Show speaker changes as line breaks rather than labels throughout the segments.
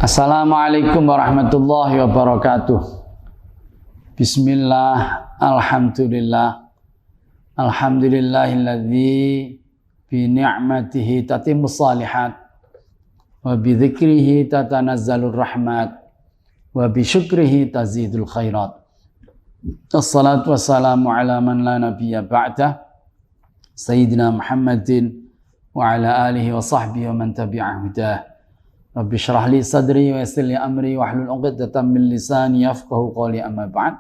Assalamualaikum warahmatullahi wabarakatuh. Bismillah, alhamdulillah. Alhamdulillahilladzi bi ni'matihi tatimmus shalihat wa bi dzikrihi tatanazzalur rahmat wa bi syukrihi tazidul khairat. Assalatu wassalamu ala man la nabiyya ba'dah Sayyidina Muhammadin wa ala alihi wa sahbihi wa man tabi'a hudah. Rabbi syrah li sadri wa yassir li amri wahlul 'uqdatam min lisani yafqahu qawli, amma ba'd.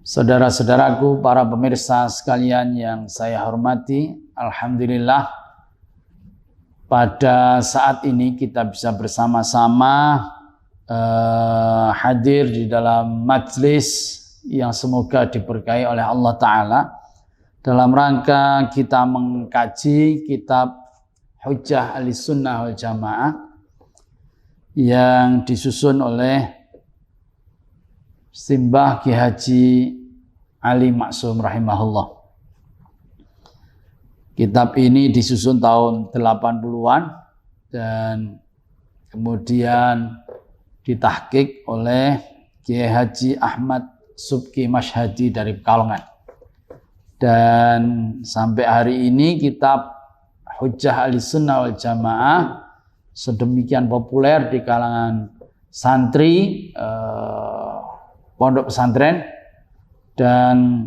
Saudara-saudaraku, para pemirsa sekalian yang saya hormati, alhamdulillah pada saat ini kita bisa bersama-sama hadir di dalam majlis yang semoga diberkahi oleh Allah Ta'ala dalam rangka kita mengkaji kitab Hujjah Ahlussunnah wal Jamaah yang disusun oleh Simbah Ki Haji Ali Maksum rahimahullah. Kitab ini disusun tahun 80-an dan kemudian ditahqiq oleh Ki Haji Ahmad Subki Mashhadi dari Pekalongan. Dan sampai hari ini kitab Hujjah Ahlussunnah wal Jamaah sedemikian populer di kalangan santri pondok pesantren, dan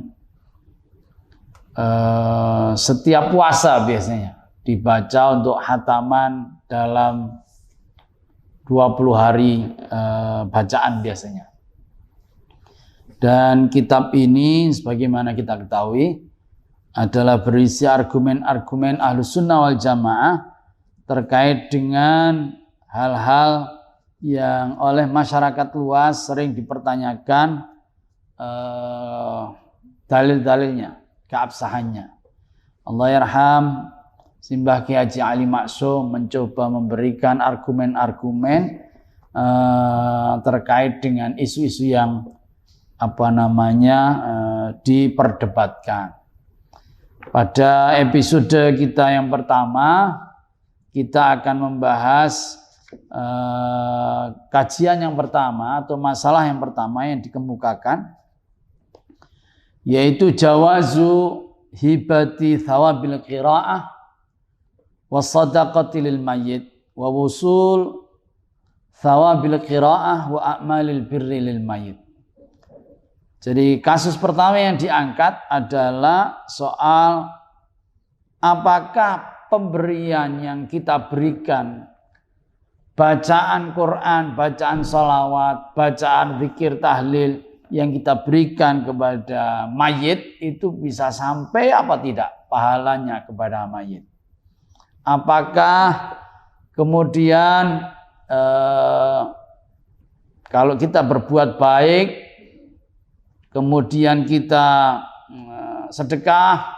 setiap puasa biasanya dibaca untuk khataman dalam 20 hari bacaan biasanya. Dan kitab ini sebagaimana kita ketahui adalah berisi argumen-argumen Ahlussunnah wal Jamaah terkait dengan hal-hal yang oleh masyarakat luas sering dipertanyakan dalil-dalilnya, keabsahannya. Allah yarham Simbah Ki Haji Ali Maksum mencoba memberikan argumen-argumen terkait dengan isu-isu yang diperdebatkan. Pada episode kita yang pertama, kita akan membahas kajian yang pertama atau masalah yang pertama yang dikemukakan, yaitu jawazu hibati thawabil qiraah wa sadaqati lil mayyit wa wusul thawabil qiraah wa a'malil birri lil mayyit. Jadi kasus pertama yang diangkat adalah soal apakah pemberian yang kita berikan, bacaan Quran, bacaan sholawat, bacaan zikir tahlil yang kita berikan kepada mayit itu bisa sampai apa tidak pahalanya kepada mayit. Apakah kemudian kalau kita berbuat baik, kemudian kita sedekah,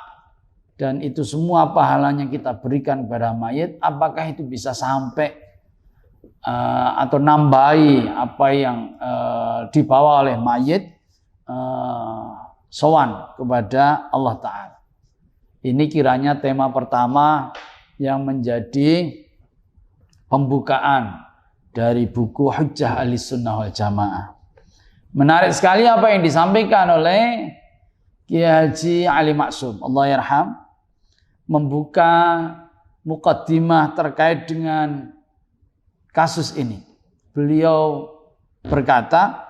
dan itu semua pahalanya kita berikan kepada mayit, apakah itu bisa sampai atau nambahi apa yang dibawa oleh mayit sowan kepada Allah Ta'ala. Ini kiranya tema pertama yang menjadi pembukaan dari buku Hujjah Ahlussunnah wal Jamaah. Menarik sekali apa yang disampaikan oleh Ki Haji Ali Maksum, Allah yarham, membuka muqaddimah terkait dengan kasus ini. Beliau berkata,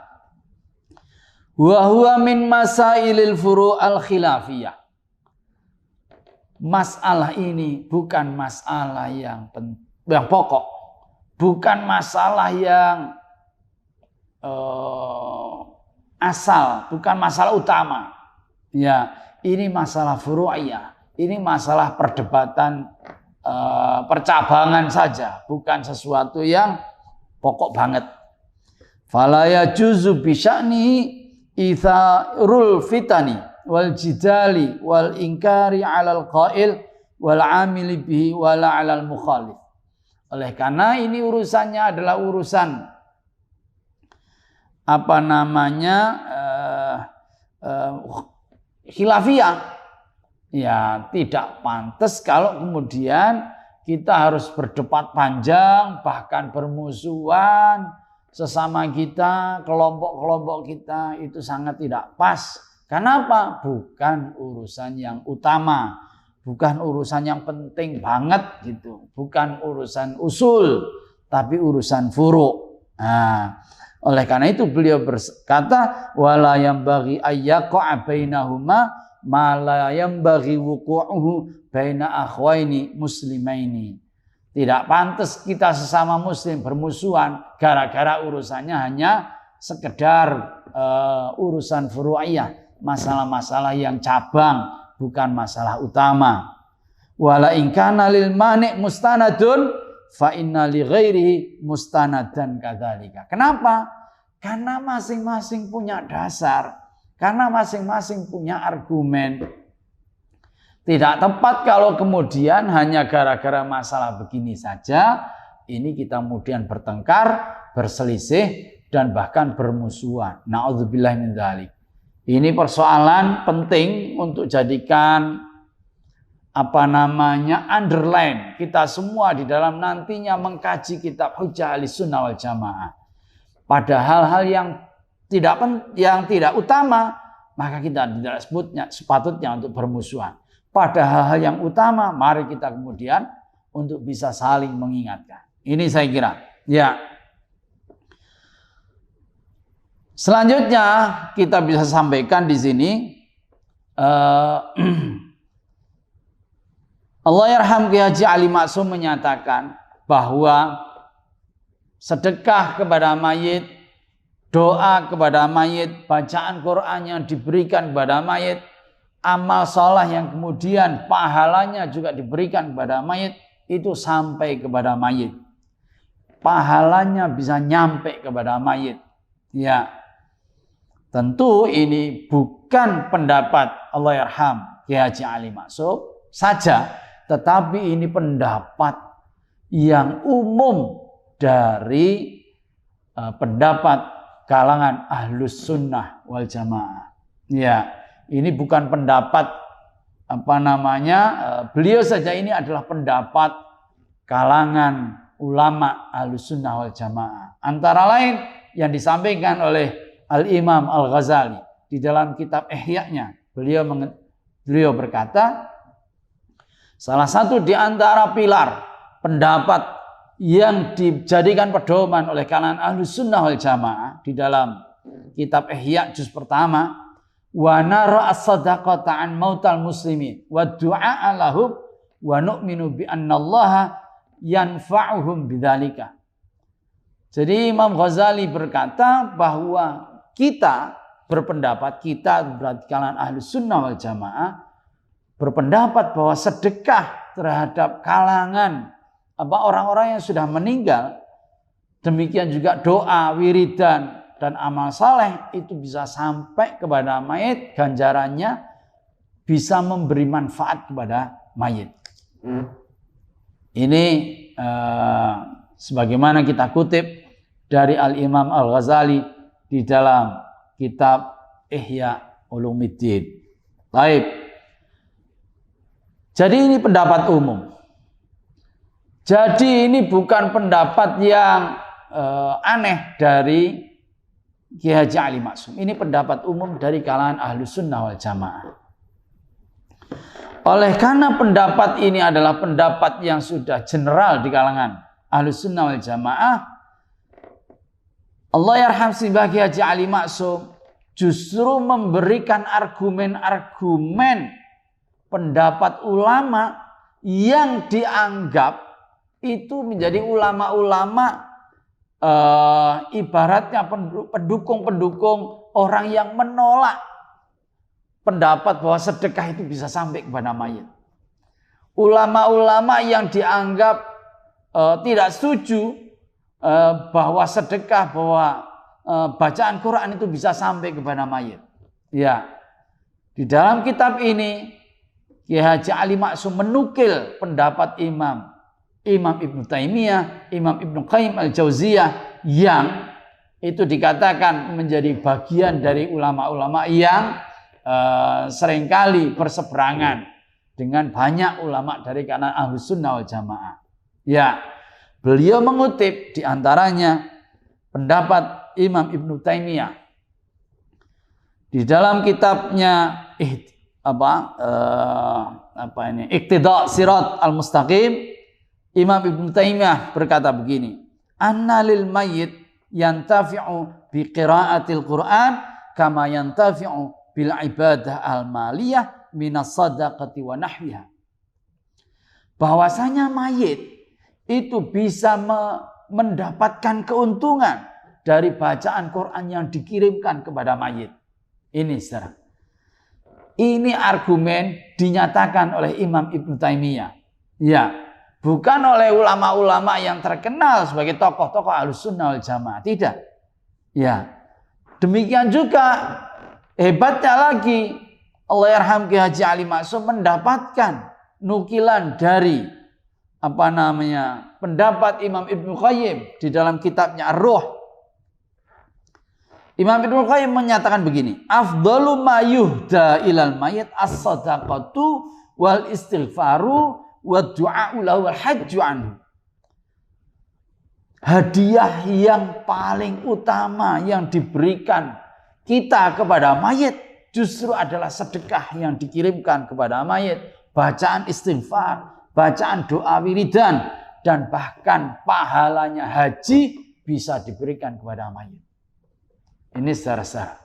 wa huwa min masailil furu' al khilafiyah. Masalah ini bukan masalah yang pokok, bukan masalah yang asal, bukan masalah utama. Ya, ini masalah furu'iyah. Ini masalah perdebatan percabangan saja, bukan sesuatu yang pokok banget. Fala yajuzu bi sya'ni itharul fitani wal jidali wal inkari 'alal qail wal 'amili bihi wala 'alal mukhalif. Oleh karena ini urusannya adalah urusan khilafiyah, ya tidak pantas kalau kemudian kita harus berdebat panjang, bahkan bermusuhan sesama kita, kelompok-kelompok kita, itu sangat tidak pas. Kenapa? Bukan urusan yang utama, bukan urusan yang penting banget gitu, bukan urusan usul, tapi urusan furu'. Nah, oleh karena itu beliau berkata, wala yambaghi ayyaqa bainahuma ma la yambaghi wuqu'uhu baina akhwaini muslimaini. Tidak pantas kita sesama muslim bermusuhan gara-gara urusannya hanya sekedar urusan furu'iyah, masalah-masalah yang cabang, bukan masalah utama. Wala in kana lil mani' mustanadun fa inna li ghairihi mustanadan kadzalika. Kenapa? Karena masing-masing punya dasar, karena masing-masing punya argumen. Tidak tepat kalau kemudian hanya gara-gara masalah begini saja, ini kita kemudian bertengkar, berselisih, dan bahkan bermusuhan. Na'udzubillah min dzalik. Ini persoalan penting untuk jadikan underline kita semua di dalam nantinya mengkaji kitab Hujjah Ahlussunnah wal Jamaah. Pada hal-hal yang tidak utama, maka kita tidak sepatutnya untuk bermusuhan. Pada hal-hal yang utama, mari kita kemudian untuk bisa saling mengingatkan. Ini saya kira. Ya. Selanjutnya kita bisa sampaikan di sini Allahyarham Kiai Haji Ali Maksum menyatakan bahwa sedekah kepada mayit, doa kepada mayit, bacaan Quran yang diberikan kepada mayit, amal soleh yang kemudian pahalanya juga diberikan kepada mayit, itu sampai kepada mayit. Pahalanya bisa nyampe kepada mayit. Ya, tentu ini bukan pendapat Allahyarham Kiai Haji Ali Maksum saja, tetapi ini pendapat yang umum dari pendapat kalangan Ahlus Sunnah wal Jamaah. Ya, ini bukan pendapat beliau saja, ini adalah pendapat kalangan ulama Ahlus Sunnah wal Jamaah. Antara lain yang disampaikan oleh Al-Imam Al-Ghazali di dalam kitab Ihya-nya. Beliau berkata, salah satu di antara pilar pendapat yang dijadikan pedoman oleh kalangan Ahlus Sunnah wal Jamaah di dalam kitab Ihya juz pertama, wa nara as-sadaqata an mautal muslimin wa du'a lahum wa nu'minu bi annallaha yanfa'uhum bidzalika. Jadi Imam Ghazali berkata bahwa kita berpendapat, kita berarti kalangan Ahlus Sunnah wal Jamaah berpendapat bahwa sedekah terhadap kalangan orang-orang yang sudah meninggal, demikian juga doa, wiridan, dan amal saleh itu bisa sampai kepada mayit, ganjarannya bisa memberi manfaat kepada mayit. Ini sebagaimana kita kutip dari Al-Imam Al-Ghazali di dalam kitab Ihya Ulumuddin. Baik. Jadi ini pendapat umum. Jadi ini bukan pendapat yang aneh dari Kiai Haji Ali Maksum. Ini pendapat umum dari kalangan Ahlus Sunnah wal Jamaah. Oleh karena pendapat ini adalah pendapat yang sudah general di kalangan Ahlus Sunnah wal Jamaah, Allahyarham Kiai Haji Ali Maksum justru memberikan argumen-argumen pendapat ulama yang dianggap itu menjadi ulama-ulama ibaratnya pendukung-pendukung orang yang menolak pendapat bahwa sedekah itu bisa sampai kepada mayit. Ulama-ulama yang dianggap tidak setuju bahwa sedekah, bahwa bacaan Quran itu bisa sampai kepada mayit. Ya, di dalam kitab ini Kiai Haji Ali Maksum menukil pendapat Imam Ibnu Taimiyah, Imam Ibnu Qayyim Al-Jauziyah yang itu dikatakan menjadi bagian dari ulama-ulama yang seringkali berseberangan dengan banyak ulama dari kalangan Ahlus Sunnah wal Jamaah. Ya, beliau mengutip diantaranya pendapat Imam Ibnu Taimiyah di dalam kitabnya Iqtida' Sirat al-Mustaqim. Imam Ibnu Taimiyah berkata begini, anna lil mayyit yantafi'u bi qiraatil Qur'an kama yantafi'u bil ibadah al-maliyah minas sadaqati wa nahwiha. Bahwasanya mayit itu bisa mendapatkan keuntungan dari bacaan Quran yang dikirimkan kepada mayit. Ini saudara. Ini argumen dinyatakan oleh Imam Ibnu Taimiyah. Ya, bukan oleh ulama-ulama yang terkenal sebagai tokoh-tokoh Ahlus Sunnah wal Jamaah. Tidak. Ya. Demikian juga hebatnya lagi Allahyarham Ki Haji Ali Maksum mendapatkan nukilan dari pendapat Imam Ibnu Qayyim di dalam kitabnya Ar-Ruh. Imam Ibnu Qayyim menyatakan begini, afdalu ma yuhda ilal mayyit as-sadaqatu wal istighfaru wad du'a'u lahu wal hajju anhu. Hadiah yang paling utama yang diberikan kita kepada mayit justru adalah sedekah yang dikirimkan kepada mayit, bacaan istighfar, bacaan doa wiridan, dan bahkan pahalanya haji bisa diberikan kepada mayit. Ini saudara-saudara.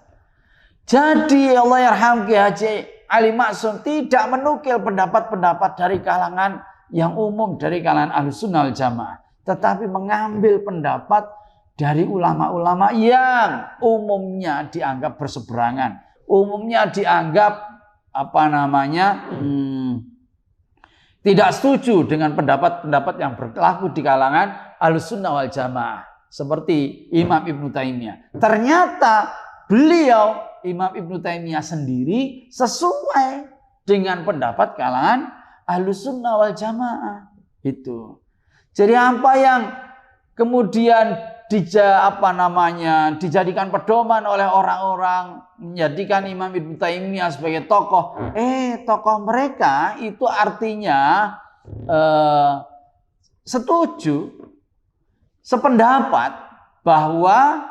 Jadi Allahyarham Ki Haji Ali Maksum tidak menukil pendapat-pendapat dari kalangan yang umum, dari kalangan Ahlus Sunnah wal Jamaah, tetapi mengambil pendapat dari ulama-ulama yang umumnya dianggap berseberangan, umumnya dianggap tidak setuju dengan pendapat-pendapat yang berlaku di kalangan Ahlus Sunnah wal Jamaah. Seperti Imam Ibnu Taimiyah. Ternyata beliau, Imam Ibnu Taimiyah sendiri sesuai dengan pendapat kalangan Ahlus Sunnah wal Jamaah. Itu. Jadi apa yang kemudian dijadikan pedoman oleh orang-orang, menjadikan Imam Ibnu Taimiyah sebagai tokoh. Tokoh mereka itu artinya setuju, sependapat bahwa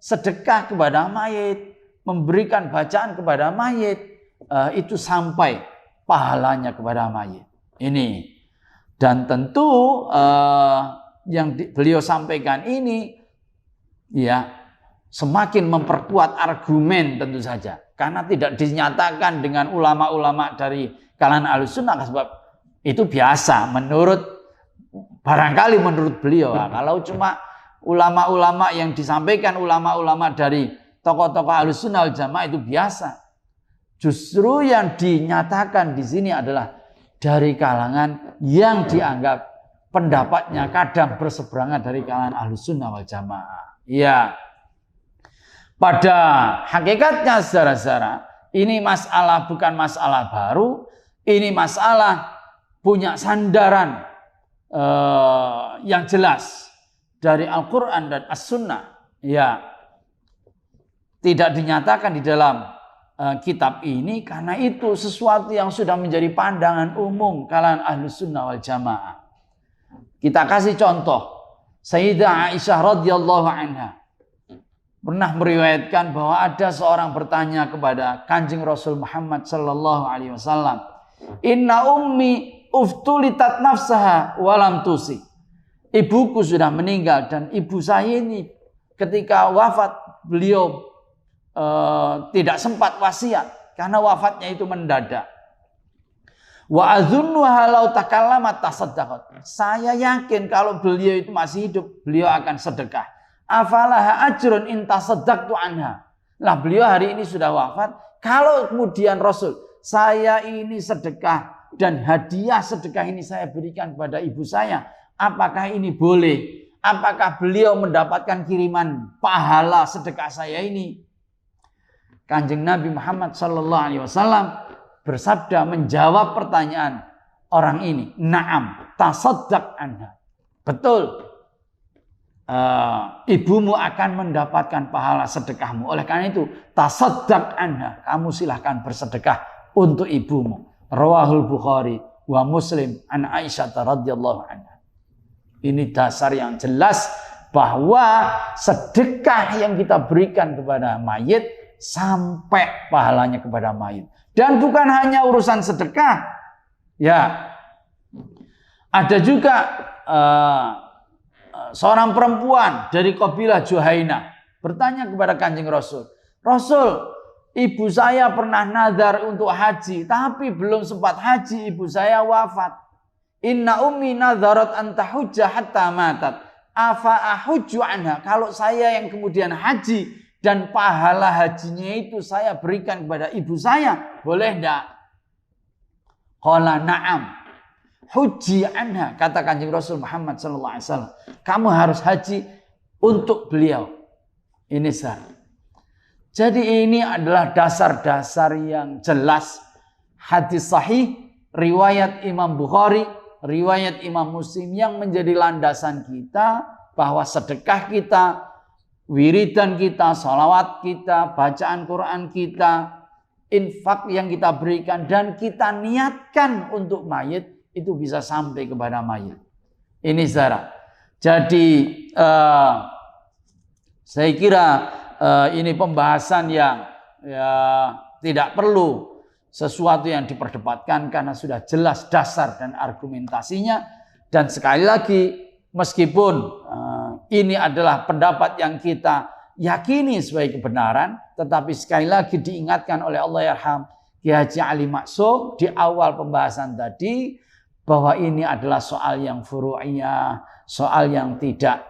sedekah kepada mayit, memberikan bacaan kepada mayit, itu sampai pahalanya kepada mayit. Ini. Dan tentu yang beliau sampaikan ini ya semakin memperkuat argumen tentu saja. Karena tidak dinyatakan dengan ulama-ulama dari kalangan Ahlus Sunnah, sebab itu biasa barangkali menurut beliau. Kalau cuma ulama-ulama yang disampaikan ulama-ulama dari tokoh-tokoh Ahlus Sunnah wal Jamaah itu biasa. Justru yang dinyatakan di sini adalah dari kalangan yang dianggap pendapatnya kadang berseberangan dari kalangan Ahlus Sunnah wal Jamaah. Ya. Pada hakikatnya saudara-saudara, ini masalah bukan masalah baru, ini masalah punya sandaran yang jelas dari Al-Quran dan As-Sunnah. Ya, tidak dinyatakan di dalam kitab ini karena itu sesuatu yang sudah menjadi pandangan umum kalangan Ahlus Sunnah wal Jamaah. Kita kasih contoh, Sayyidah Aisyah radhiyallahu anha pernah meriwayatkan bahwa ada seorang bertanya kepada Kanjeng Rasul Muhammad sallallahu alaihi wasallam, "Inna ummi uftulitat nafsaha walam tusi." Ibuku sudah meninggal dan ibu saya ini ketika wafat beliau tidak sempat wasiat karena wafatnya itu mendadak. Wa azunnuha law takallamat tasaddaqat. Saya yakin kalau beliau itu masih hidup, beliau akan sedekah. Afalaha ajrun in tasaddaqtu anha. Lah beliau hari ini sudah wafat, kalau kemudian Rasul, saya ini sedekah dan hadiah sedekah ini saya berikan kepada ibu saya, apakah ini boleh? Apakah beliau mendapatkan kiriman pahala sedekah saya ini? Kanjeng Nabi Muhammad sallallahu alaihi wasallam bersabda menjawab pertanyaan orang ini, "Na'am, tasaddaq anha." Betul. Ibumu akan mendapatkan pahala sedekahmu. Oleh karena itu, tasaddaq anha, kamu silahkan bersedekah untuk ibumu. Rawahul Bukhari wa Muslim an Aisyah radhiyallahu anha. Ini dasar yang jelas bahwa sedekah yang kita berikan kepada mayit sampai pahalanya kepada mayit. Dan bukan hanya urusan sedekah. Ya. Ada juga seorang perempuan dari kabilah Juhainah bertanya kepada Kanjeng Rasul, "Rasul, ibu saya pernah nazar untuk haji, tapi belum sempat haji, ibu saya wafat. Inna ummi nazarat an tahujja hatta matat. Afa ahujju anha?" Kalau saya yang kemudian haji dan pahala hajinya itu saya berikan kepada ibu saya, boleh enggak? Qala na'am. Hujji anha, kata Kanjeng Rasul Muhammad sallallahu alaihi wasallam. Kamu harus haji untuk beliau. Ini sah. Jadi ini adalah dasar-dasar yang jelas. Hadis sahih, riwayat Imam Bukhari, riwayat Imam Muslim yang menjadi landasan kita bahwa sedekah kita, wiridan kita, salawat kita, bacaan Quran kita, infak yang kita berikan dan kita niatkan untuk mayit itu bisa sampai kepada mayit. Ini syarat. Jadi saya kira ini pembahasan yang tidak perlu sesuatu yang diperdebatkan karena sudah jelas dasar dan argumentasinya. Dan sekali lagi meskipun ini adalah pendapat yang kita yakini sebagai kebenaran, tetapi sekali lagi diingatkan oleh Allahyarham Ki Haji Ali Maksum di awal pembahasan tadi bahwa ini adalah soal yang furu'iyah, soal yang tidak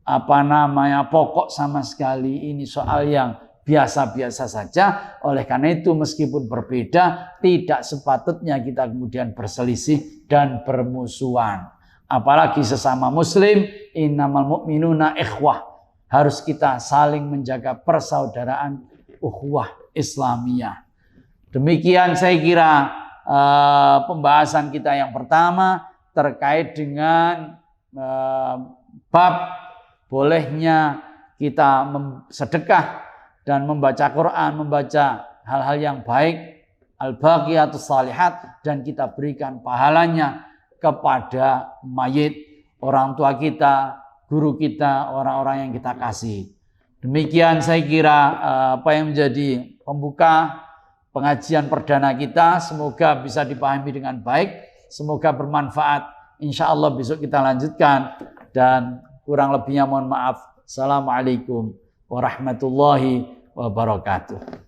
pokok sama sekali. Ini soal yang biasa-biasa saja. Oleh karena itu meskipun berbeda, tidak sepatutnya kita kemudian berselisih dan bermusuhan. Apalagi sesama muslim, innamal mu'minuna ikhwah. Harus kita saling menjaga persaudaraan ukhuwah Islamiyah. Demikian saya kira pembahasan kita yang pertama terkait dengan bab bolehnya kita sedekah dan membaca Quran, membaca hal-hal yang baik, al-baqiyatus shalihat, dan kita berikan pahalanya kepada mayit, orang tua kita, guru kita, orang-orang yang kita kasih. Demikian saya kira apa yang menjadi pembuka pengajian perdana kita, semoga bisa dipahami dengan baik, semoga bermanfaat. Insya Allah besok kita lanjutkan, dan kurang lebihnya mohon maaf. Assalamualaikum warahmatullahi wabarakatuh.